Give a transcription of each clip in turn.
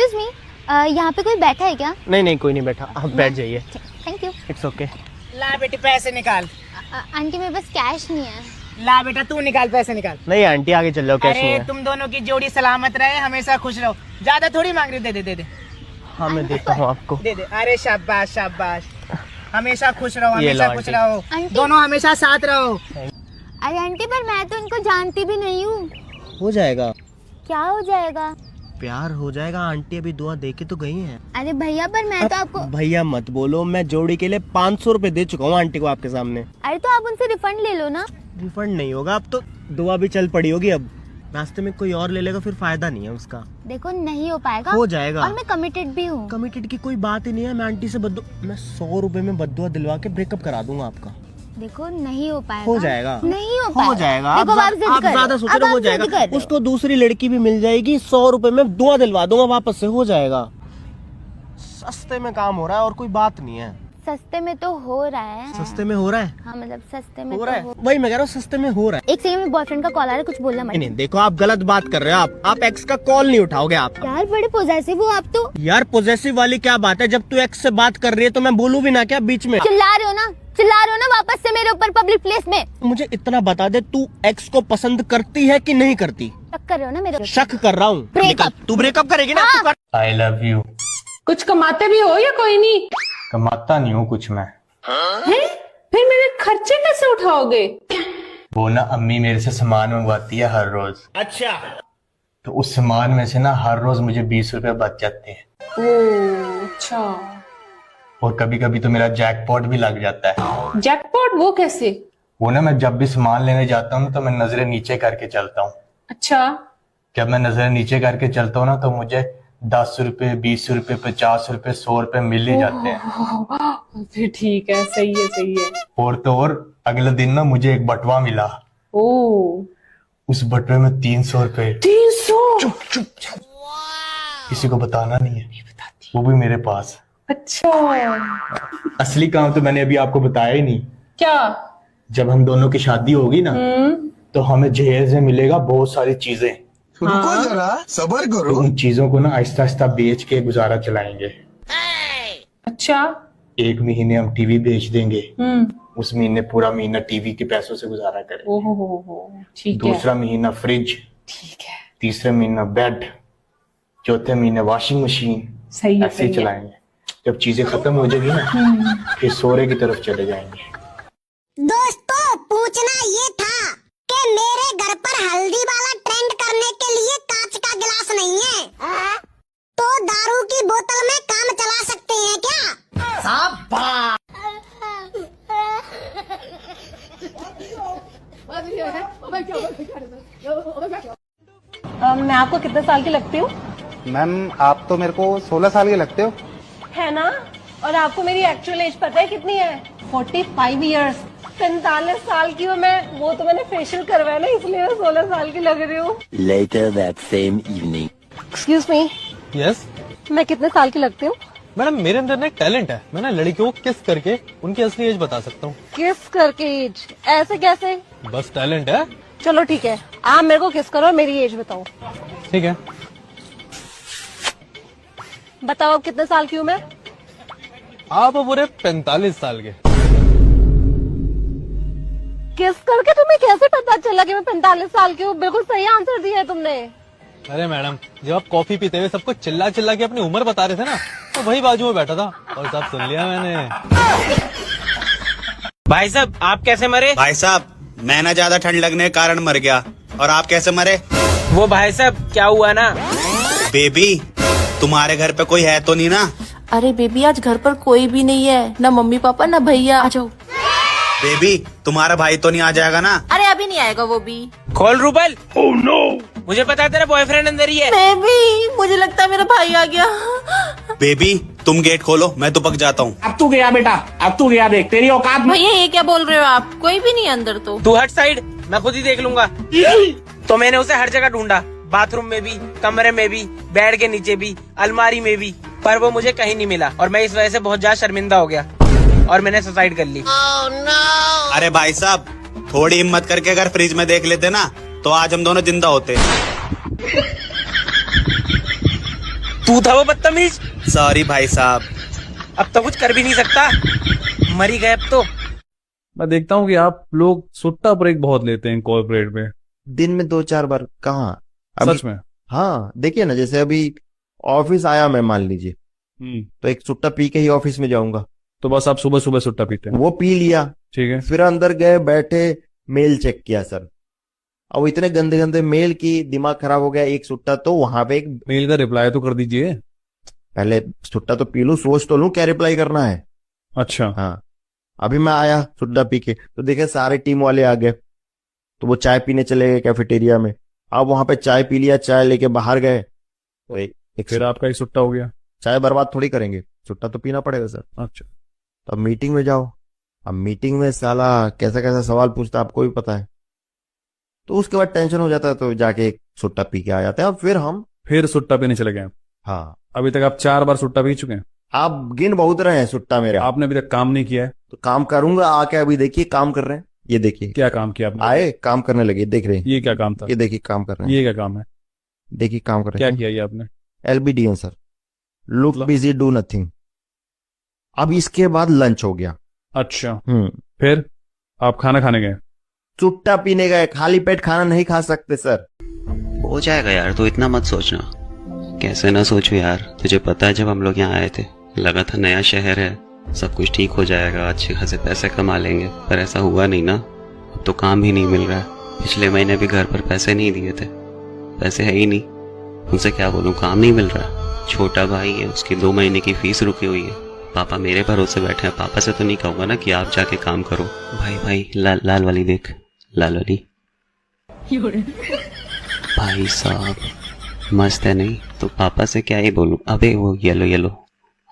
Excuse me, यहाँ पे कोई बैठा है क्या? नहीं नहीं, कोई नहीं बैठा, आप बैठ जाइए। Thank you. It's okay. ला बेटी पैसे निकाल। आंटी मेरे पास कैश नहीं है। ला बेटा तू निकाल, पैसे निकाल। नहीं आंटी, आगे चल जाओ, कैश नहीं अरे है। तुम दोनों की जोड़ी सलामत रहे, हमेशा खुश रहो। ज्यादा थोड़ी मांग रही, दे दे दे दे हाँ मैं देता हूँ आपको। दे दे। अरे शाबाश शाबाश, हमेशा खुश रहो, ये लो हमेशा खुश आंटी। रहो, आंटी। दोनों हमेशा साथ रहो। अरे आंटी, पर मैं तो इनको जानती भी नहीं हूँ। हो जाएगा, क्या हो जाएगा? प्यार हो जाएगा। आंटी अभी दुआ दे के तो गई हैं। अरे भैया, पर मैं तो आपको। भैया मत बोलो, मैं जोड़ी के लिए 500 रुपए दे चुका हूँ आंटी को आपके सामने। अरे तो आप उनसे रिफंड ले लो ना। रिफंड नहीं होगा, अब तो दुआ भी चल पड़ी होगी। अब रास्ते में कोई और ले लेगा, फिर फायदा नहीं है उसका। देखो नहीं हो पाएगा। हो जाएगा। और मैं कमिटेड भी हूँ। कमिटेड की कोई बात ही नहीं है। मैं आंटी से मैं 100 रुपए में बद्दुआ दिलवा के ब्रेकअप करा दूंगा आपका। देखो नहीं हो पाएगा। हो जाएगा, नहीं हो पाएगा। हो जाएगा। देखो आप जिद आप कर रहे ज्यादा हो। सोच अब रहे हो, हो आप जिद जाएगा। कर रहे हो। उसको दूसरी लड़की भी मिल जाएगी, 100 रुपए में दुआ दिलवा दूंगा वापस से। हो जाएगा, सस्ते में काम हो रहा है और कोई बात नहीं है। सस्ते में तो हो रहा है। सस्ते में हो रहा है, हाँ मतलब सस्ते में हो तो रहा है, वही मैं कह रहा हूँ, सस्ते में हो रहा है। एक सेकंड में बॉयफ्रेंड का कॉल आ रहा है, कुछ बोलना मत। नहीं देखो, आप गलत बात कर रहे हो। आप एक्स का कॉल नहीं उठाओगे आप। यार बड़े पॉजेसिव हो आप तो। यार पॉजेसिव वाली क्या बात है? जब तू एक्स से बात कर रही है तो मैं बोलूं भी ना क्या बीच में? चिल्ला रहे हो ना, चिल्ला रहे हो ना वापस से मेरे ऊपर पब्लिक प्लेस में। मुझे इतना बता दे, तू एक्स को पसंद करती है कि नहीं करती? शक कर रहे हो ना मेरे ऊपर। शक कर रहा हूँ। Breakup। तू ब्रेकअप करेगी ना? हाँ। तू कर। I love you. कुछ कमाते भी हो या कोई नहीं? कमाता नहीं हूँ कुछ मैं। हैं? फिर मेरे खर्चे कैसे उठाओगे? वो ना अम्मी मेरे से सामान मंगवाती है हर रोज। अच्छा। तो उस सामान में से ना हर रोज मुझे 20 रुपए बच जाते हैं। ओह अच्छा। और कभी कभी तो मेरा जैकपॉट भी लग जाता है। जैकपॉट वो कैसे? वो ना मैं जब भी सामान लेने जाता हूँ तो मैं नजरें नीचे करके चलता हूँ। अच्छा। जब मैं नजरें नीचे करके चलता हूँ ना तो मुझे 10 रुपए, 20 रुपए, 50 रुपए, 100 रुपए मिल ही जाते हैं। फिर ठीक है, सही है सही है। और तो और अगले दिन ना मुझे एक बटवा मिला। ओह उस बटवे में 300 रुपए। 300? किसी को बताना नहीं है, वो भी मेरे पास। अच्छा। असली काम तो मैंने अभी आपको बताया ही नहीं। क्या? जब हम दोनों की शादी होगी ना तो हमें जहेज में मिलेगा बहुत सारी चीजें। रुको जरा, सबर तो करो। उन चीजों को ना आहिस्ता आहिस्ता बेच के गुजारा चलाएंगे। अच्छा। एक महीने हम टीवी बेच देंगे, उस महीने पूरा महीना टीवी के पैसों से गुजारा करेंगे। ओहो ठीक है। दूसरा महीना फ्रिज, ठीक है, तीसरे महीना बेड, चौथे महीने वॉशिंग मशीन। सही है ऐसे ही सही है। चलाएंगे। जब चीजें खत्म हो जाएगी ना फिर सोरे की तरफ चले जाएंगे। दोस्तों पूछना ये था कि मेरे घर पर हल्दी वाला ट्रेंड करने के लिए कांच का गिलास नहीं है, तो दारू की बोतल में काम चला सकते हैं क्या? मैं आपको कितने साल की लगती हूँ? मैम आप तो मेरे को 16 साल के लगते हो। है ना? और आपको मेरी एक्चुअल एज पता है कितनी है? 45 इयर्स। 45 साल की हूँ मैं। वो तो मैंने फेशियल करवाया ना, इसलिए मैं 16 साल की लग रही हूँ। Later that same evening. Excuse me, yes मैं कितने साल की लगती हूँ? मैडम, मेरे अंदर ना एक टैलेंट है। मैं ना लड़कियों को किस करके उनकी असली एज बता सकता हूँ। किस करके एज? ऐसे कैसे? बस टैलेंट है। चलो ठीक है, आप मेरे को किस करो, मेरी एज बताओ। ठीक है, बताओ अब कितने साल की हूँ मैं? आप पूरे 45 साल के। किस करके तुम्हें कैसे पता चला कि मैं 45 साल की हूँ? बिल्कुल सही आंसर दिया है तुमने। अरे मैडम, जब आप कॉफी पीते हुए सबको चिल्ला चिल्ला के अपनी उम्र बता रहे थे ना, तो वही बाजू में बैठा था और सब सुन लिया मैंने। भाई साहब, आप कैसे मरे? भाई साहब, मैं ना ज्यादा ठंड लगने के कारण मर गया। और आप कैसे मरे? वो भाई साहब क्या हुआ ना, बेबी तुम्हारे घर पे कोई है तो नहीं ना? अरे बेबी, आज घर पर कोई भी नहीं है, ना मम्मी पापा ना भैया। आ जाओ। बेबी तुम्हारा भाई तो नहीं आ जाएगा ना? अरे अभी नहीं आएगा वो भी। खोल रूबल। ओह नो, मुझे पता है तेरा बॉयफ्रेंड अंदर ही है। बेबी, मुझे लगता है मेरा भाई आ गया। बेबी तुम गेट खोलो, मैं तो पक जाता हूँ। अब तू गया बेटा, अब तू गया, देख तेरी औकात में। भैया ये क्या बोल रहे हो आप? कोई भी नहीं है अंदर तो। तू हट साइड, मैं खुद ही देख लूंगा। तो मैंने उसे हर जगह ढूंढा, बाथरूम में भी, कमरे में भी, बेड के नीचे भी, अलमारी में भी, पर वो मुझे कहीं नहीं मिला। और मैं इस वजह से बहुत ज्यादा शर्मिंदा हो गया और मैंने सुसाइड कर ली। अरे भाई साहब, थोड़ी हिम्मत करके अगर फ्रिज में देख लेते ना तो आज हम दोनों जिंदा होते। तू था वो बदतमीज। सॉरी भाई साहब। अब तो कुछ कर भी नहीं सकता, मरी गए अब तो। मैं देखता हूँ कि आप लोग सुट्टा ब्रेक बहुत लेते हैं कॉर्पोरेट में। दिन में 2-4 बार कहाँ? सच में? हाँ, देखिए ना, जैसे अभी ऑफिस आया मैं, मान लीजिए, तो एक सुट्टा पी के ही ऑफिस में जाऊंगा। तो बस आप सुबह सुबह सुट्टा पीते हैं? वो पी लिया, ठीक है। फिर अंदर गए, बैठे, मेल चेक किया सर। अब इतने गंदे गंदे मेल की दिमाग खराब हो गया। एक सुट्टा तो वहां पे एक मेल का रिप्लाई तो कर दीजिए। पहले सुट्टा तो पी लूं, सोच तो लूं क्या रिप्लाई करना है। अच्छा। हाँ, अभी मैं आया सुट्टा पी के, तो देखे सारे टीम वाले आ गए, तो वो चाय पीने चले गए कैफेटेरिया में। अब वहां पे चाय पी लिया, चाय लेके बाहर गए, तो एक फिर आपका एक सुट्टा हो गया। चाय बर्बाद थोड़ी करेंगे, सुट्टा तो पीना पड़ेगा सर। अच्छा। तो अब मीटिंग में जाओ, अब मीटिंग में साला कैसा कैसा सवाल पूछता है आपको भी पता है, तो उसके बाद टेंशन हो जाता है, तो जाके एक सुट्टा पी के आ जाते हैं। और फिर सुट्टा पीने चले गए? हाँ। अभी तक आप 4 बार सुट्टा पी चुके हैं? आप गिन बहुत रहे हैं सुट्टा मेरे। आपने अभी तक काम नहीं किया है? तो काम करूंगा आके, अभी देखिए काम कर रहे हैं, ये देखिए। क्या काम किया आपने? आए काम करने लगे, देख रहे हैं। ये क्या काम था? ये देखिए काम कर रहे हैं। ये क्या काम है? देखिए काम कर रहे क्या हैं। किया ये आपने? LBDN sir, look busy do nothing. अब इसके बाद लंच हो गया। अच्छा। फिर आप खाना खाने गए? सुट्टा पीने गए, खाली पेट खाना नहीं खा सकते सर। हो जाएगा यार, तू इतना मत सोचना। कैसे ना सोचू यार, तुझे पता है जब हम लोग यहाँ आए थे लगा था नया शहर है, सब कुछ ठीक हो जाएगा, अच्छे खासे पैसे कमा लेंगे, पर ऐसा हुआ नहीं ना। अब तो काम भी नहीं मिल रहा है। पिछले महीने भी घर पर पैसे नहीं दिए थे, पैसे है ही नहीं। उनसे क्या बोलूं, काम नहीं मिल रहा है। छोटा भाई है, उसकी 2 महीने की फीस रुकी हुई है। पापा मेरे भरोसे बैठे हैं, पापा से तो नहीं कहूंगा ना कि आप जाके काम करो। भाई लाल वाली देख, लाल वाली। भाई साहब मस्त है नहीं? तो पापा से क्या ही बोलूं। अबे वो येलो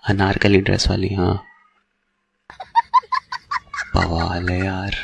अनारकली ड्रेस वाली। हाँ बवाल है यार।